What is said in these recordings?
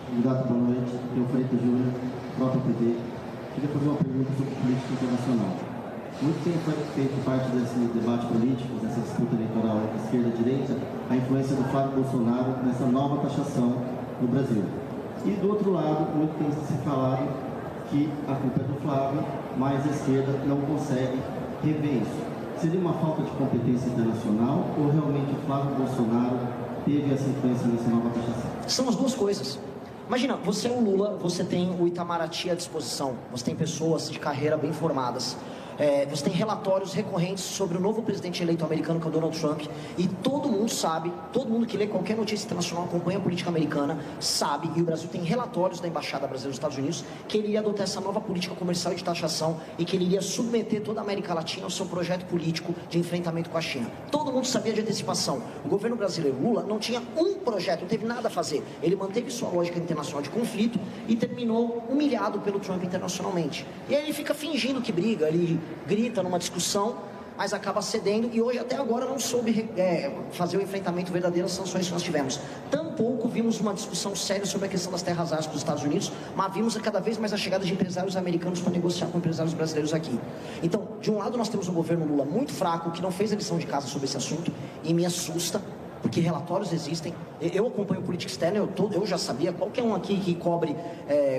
Candidato, boa noite. Eu, Freitas Júnior, próprio PT. Queria fazer uma pergunta sobre política internacional. Muito tem feito parte desse debate político, dessa disputa eleitoral esquerda-direita, a influência do Flávio Bolsonaro nessa nova taxação no Brasil. E do outro lado, muito tem se falado que a culpa é do Flávio, mas a esquerda não consegue rever isso. Seria uma falta de competência internacional ou realmente o Flávio Bolsonaro teve essa influência nessa nova taxação? São as duas coisas. Imagina, você é o Lula, você tem o Itamaraty à disposição, você tem pessoas de carreira bem formadas, você tem relatórios recorrentes sobre o novo presidente eleito americano, que é o Donald Trump, e todo mundo sabe, todo mundo que lê qualquer notícia internacional, acompanha a política americana, sabe, e o Brasil tem relatórios da Embaixada Brasileira nos Estados Unidos, que ele iria adotar essa nova política comercial e de taxação, e que ele iria submeter toda a América Latina ao seu projeto político de enfrentamento com a China. Todo mundo sabia de antecipação. O governo brasileiro, Lula, não tinha um projeto, não teve nada a fazer. Ele manteve sua lógica internacional de conflito e terminou humilhado pelo Trump internacionalmente. E aí ele fica fingindo que briga, ele grita numa discussão, mas acaba cedendo, e hoje até agora não soube fazer o enfrentamento verdadeiro às sanções que nós tivemos. Tampouco vimos uma discussão séria sobre a questão das terras raras para os Estados Unidos, mas vimos cada vez mais a chegada de empresários americanos para negociar com empresários brasileiros aqui. Então, de um lado nós temos um governo Lula muito fraco, que não fez a lição de casa sobre esse assunto, e me assusta, porque relatórios existem. Eu acompanho política externa, eu já sabia, qualquer um aqui que cobre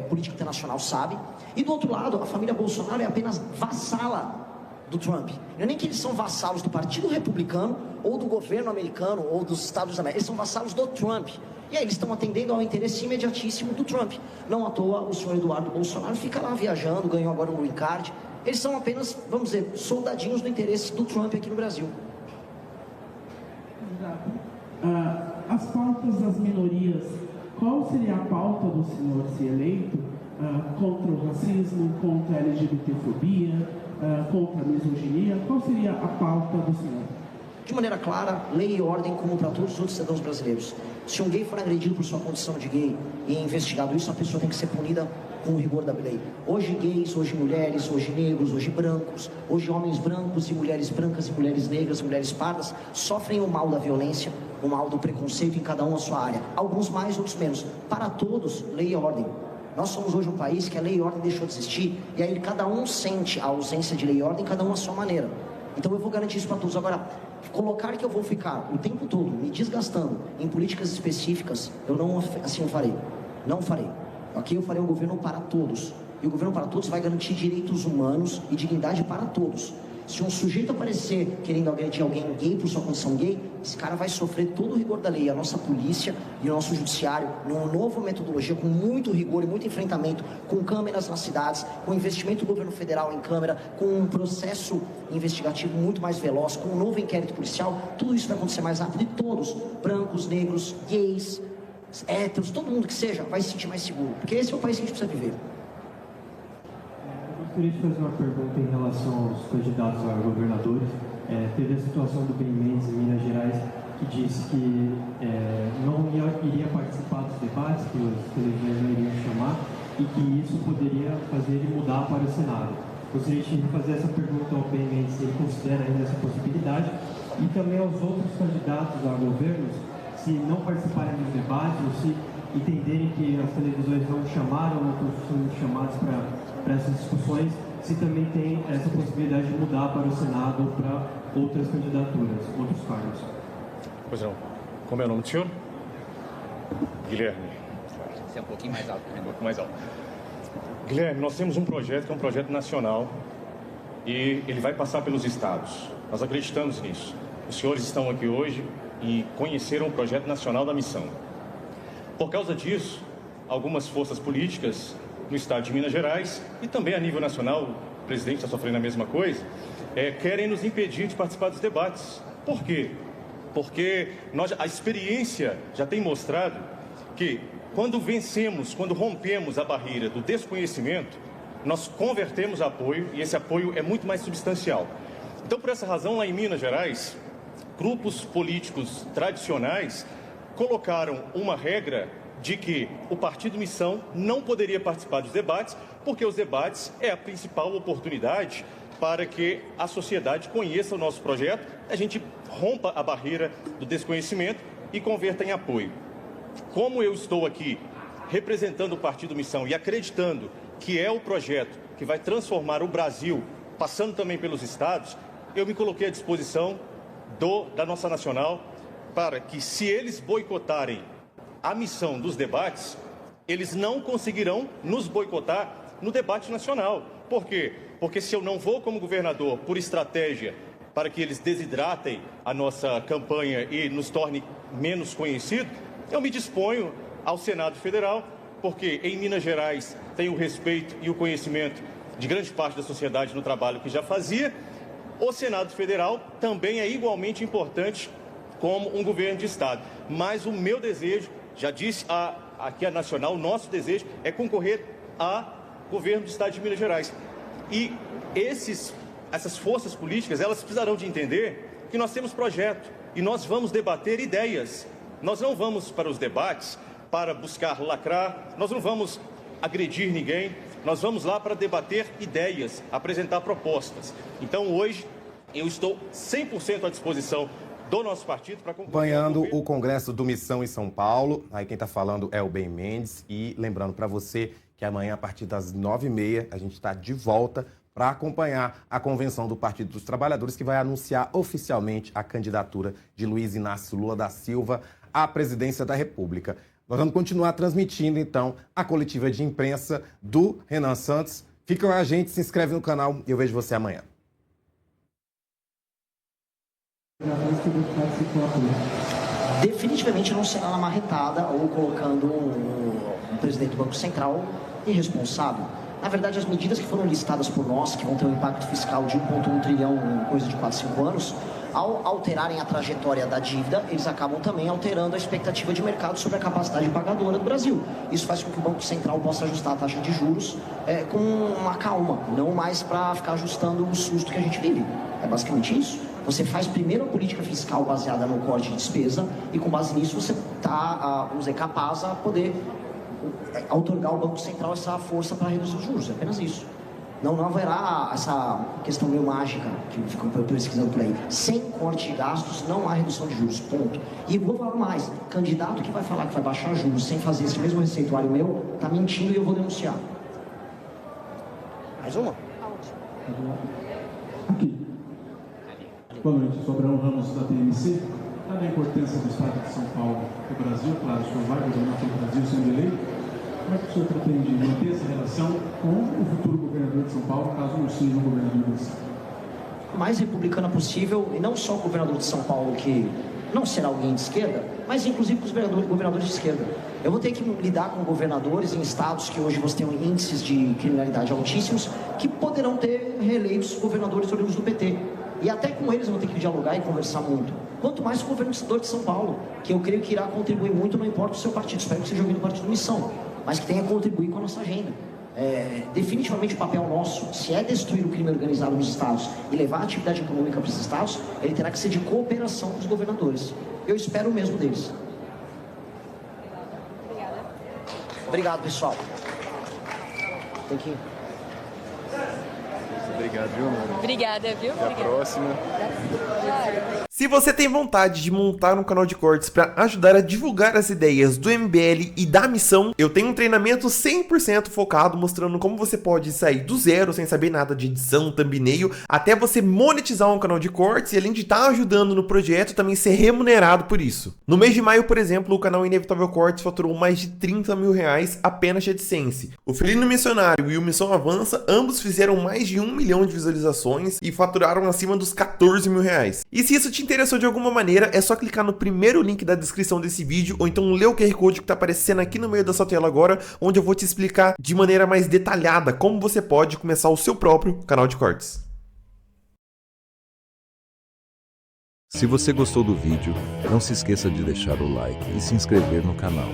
política internacional sabe. E do outro lado, a família Bolsonaro é apenas vassala do Trump. Não é nem que eles são vassalos do Partido Republicano, ou do governo americano, ou dos Estados Unidos. Eles são vassalos do Trump. E aí eles estão atendendo ao interesse imediatíssimo do Trump. Não à toa, o senhor Eduardo Bolsonaro fica lá viajando, ganhou agora um green card. Eles são apenas, vamos dizer, soldadinhos do interesse do Trump aqui no Brasil. As pautas das minorias, qual seria a pauta do senhor se eleito contra o racismo, contra a LGBTfobia, contra a misoginia? Qual seria a pauta do senhor? De maneira clara, lei e ordem como para todos os outros cidadãos brasileiros. Se um gay for agredido por sua condição de gay e é investigado isso, a pessoa tem que ser punida com o rigor da lei. Hoje gays, hoje mulheres, hoje negros, hoje brancos, hoje homens brancos e mulheres brancas e mulheres negras, mulheres pardas, sofrem o mal da violência, o mal do preconceito em cada um a sua área. Alguns mais, outros menos. Para todos, lei e ordem. Nós somos hoje um país que a lei e ordem deixou de existir, e aí cada um sente a ausência de lei e ordem, cada um à sua maneira. Então eu vou garantir isso para todos. Agora, colocar que eu vou ficar o tempo todo me desgastando em políticas específicas, eu não assim eu farei. Não farei. Aqui eu farei um governo para todos. E o governo para todos vai garantir direitos humanos e dignidade para todos. Se um sujeito aparecer querendo agredir alguém gay por sua condição gay, esse cara vai sofrer todo o rigor da lei. A nossa polícia e o nosso judiciário, numa nova metodologia, com muito rigor e muito enfrentamento, com câmeras nas cidades, com investimento do governo federal em câmera, com um processo investigativo muito mais veloz, com um novo inquérito policial, tudo isso vai acontecer mais rápido e todos, brancos, negros, gays, héteros, todo mundo que seja, vai se sentir mais seguro. Porque esse é o país que a gente precisa viver. Eu gostaria de fazer uma pergunta em relação aos candidatos a governadores. Teve a situação do Ben Mendes em Minas Gerais, que disse que não iria participar dos debates, que os televisões não iriam chamar, e que isso poderia fazer ele mudar para o Senado. Gostaria de fazer essa pergunta ao Ben Mendes, se ele considera ainda essa possibilidade, e também aos outros candidatos a governos, se não participarem dos debates, ou se entenderem que as televisões não chamaram, não estão sendo chamados para essas discussões, se também tem essa possibilidade de mudar para o Senado ou para outras candidaturas, outros cargos. Pois não. Como é o nome do senhor? Guilherme. Você é um pouquinho mais alto. Um pouco mais alto. Guilherme, nós temos um projeto que é um projeto nacional e ele vai passar pelos estados. Nós acreditamos nisso. Os senhores estão aqui hoje e conheceram o projeto nacional da missão. Por causa disso, algumas forças políticas no estado de Minas Gerais e também a nível nacional, o presidente está sofrendo a mesma coisa, querem nos impedir de participar dos debates. Por quê? Porque a experiência já tem mostrado que quando vencemos, quando rompemos a barreira do desconhecimento, nós convertemos apoio e esse apoio é muito mais substancial. Então, por essa razão, lá em Minas Gerais, grupos políticos tradicionais colocaram uma regra de que o Partido Missão não poderia participar dos debates, porque os debates é a principal oportunidade para que a sociedade conheça o nosso projeto, a gente rompa a barreira do desconhecimento e converta em apoio. Como eu estou aqui representando o Partido Missão e acreditando que é o projeto que vai transformar o Brasil, passando também pelos estados, eu me coloquei à disposição da nossa nacional para que, se eles boicotarem a missão dos debates, eles não conseguirão nos boicotar no debate nacional. Por quê? Porque se eu não vou como governador por estratégia para que eles desidratem a nossa campanha e nos torne menos conhecido, eu me disponho ao Senado Federal, porque em Minas Gerais tenho o respeito e o conhecimento de grande parte da sociedade no trabalho que já fazia. O Senado Federal também é igualmente importante como um governo de Estado. Mas o meu desejo, já disse aqui a Nacional, o nosso desejo é concorrer a governo do Estado de Minas Gerais. E essas forças políticas, elas precisarão de entender que nós temos projeto e nós vamos debater ideias. Nós não vamos para os debates para buscar lacrar, nós não vamos agredir ninguém, nós vamos lá para debater ideias, apresentar propostas. Então hoje eu estou 100% à disposição do nosso partido para acompanhando o Congresso do Missão em São Paulo. Aí quem está falando é o Ben Mendes. E lembrando para você que amanhã, a partir das 9h30, a gente está de volta para acompanhar a convenção do Partido dos Trabalhadores, que vai anunciar oficialmente a candidatura de Luiz Inácio Lula da Silva à presidência da República. Nós vamos continuar transmitindo, então, a coletiva de imprensa do Renan Santos. Fica com a gente, se inscreve no canal e eu vejo você amanhã. Definitivamente não será na marretada ou colocando um presidente do Banco Central irresponsável. Na verdade, as medidas que foram listadas por nós, que vão ter um impacto fiscal de 1,1 trilhão em coisa de 4, 5 anos, ao alterarem a trajetória da dívida, eles acabam também alterando a expectativa de mercado sobre a capacidade pagadora do Brasil. Isso faz com que o Banco Central possa ajustar a taxa de juros com uma calma, não mais para ficar ajustando o susto que a gente vive. É basicamente isso. Você faz primeiro a política fiscal baseada no corte de despesa e com base nisso você é capaz a poder outorgar ao Banco Central essa força para reduzir os juros. É apenas isso. Não haverá essa questão meio mágica que ficam pesquisando por aí. Sem corte de gastos não há redução de juros, ponto. E vou falar mais, candidato que vai falar que vai baixar juros sem fazer esse mesmo receituário meu, está mentindo e eu vou denunciar. Mais uma? Aqui. Boa noite, sou Abraão Ramos da TMC. Dada a importância do Estado de São Paulo para o Brasil, claro, o senhor vai governar pelo Brasil sendo eleito, como é que o senhor pretende manter essa relação com o futuro governador de São Paulo, caso não seja um governador do Estado? O mais republicana possível, e não só o governador de São Paulo, que não será alguém de esquerda, mas inclusive com os governadores de esquerda. Eu vou ter que lidar com governadores em estados que hoje você tem índices de criminalidade altíssimos, que poderão ter reeleitos governadores oriundos do PT. E até com eles eu vou ter que dialogar e conversar muito. Quanto mais com o governador de São Paulo, que eu creio que irá contribuir muito, não importa o seu partido, espero que seja alguém do Partido Missão, mas que tenha a contribuir com a nossa agenda. Definitivamente o papel nosso, se é destruir o crime organizado nos estados e levar a atividade econômica para esses estados, ele terá que ser de cooperação com os governadores. Eu espero o mesmo deles. Obrigada. Obrigado, pessoal. Tem que ir. Obrigado, viu, mano? Obrigada, viu? Até a próxima. Se você tem vontade de montar um canal de cortes para ajudar a divulgar as ideias do MBL e da missão, eu tenho um treinamento 100% focado mostrando como você pode sair do zero sem saber nada de edição, thumbnail, até você monetizar um canal de cortes e além de estar ajudando no projeto, também ser remunerado por isso. No mês de maio, por exemplo, o canal Inevitável Cortes faturou mais de 30 mil reais apenas de AdSense. O Felino Missionário e o Missão Avança, ambos fizeram mais de 1 milhão de visualizações e faturaram acima dos 14 mil reais. E se isso te interessou de alguma maneira, é só clicar no primeiro link da descrição desse vídeo ou então ler o QR Code que está aparecendo aqui no meio da sua tela agora, onde eu vou te explicar de maneira mais detalhada como você pode começar o seu próprio canal de cortes. Se você gostou do vídeo, não se esqueça de deixar o like e se inscrever no canal.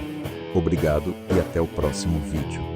Obrigado e até o próximo vídeo.